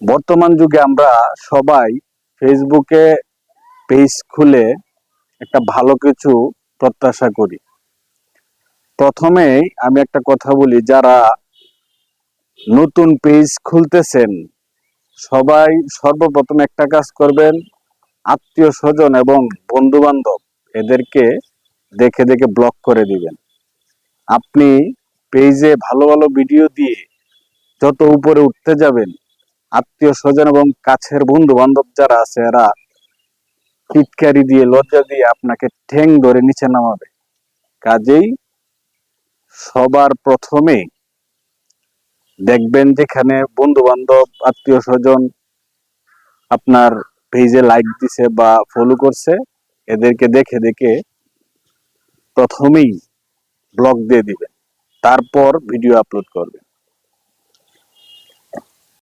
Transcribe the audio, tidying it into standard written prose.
বর্তমান যুগে আমরা সবাই ফেসবুকে পেজ খুলে একটা ভালো কিছু প্রত্যাশা করি। প্রথমেই আমি একটা কথা বলি, যারা নতুন পেজ খুলতেছেন সবাই সর্বপ্রথম একটা কাজ করবেন, আত্মীয় স্বজন এবং বন্ধু বান্ধব এদেরকে দেখে দেখে ব্লক করে দিবেন। আপনি পেজে ভালো ভালো ভিডিও দিয়ে যত উপরে উঠতে যাবেন, আত্মীয় স্বজন এবং কাছের বন্ধু বান্ধব যারা আছে এরা টিটকারি দিয়ে লজ্জা দিয়ে আপনাকে ঠ্যাং ধরে নিচে নামাবে। কাজেই সবার প্রথমে দেখবেন যেখানে বন্ধু বান্ধব আত্মীয় স্বজন আপনার পেজে লাইক দিছে বা ফলো করছে, এদেরকে দেখে দেখে প্রথমেই ব্লক দিয়ে দিবেন, তারপর ভিডিও আপলোড করবেন।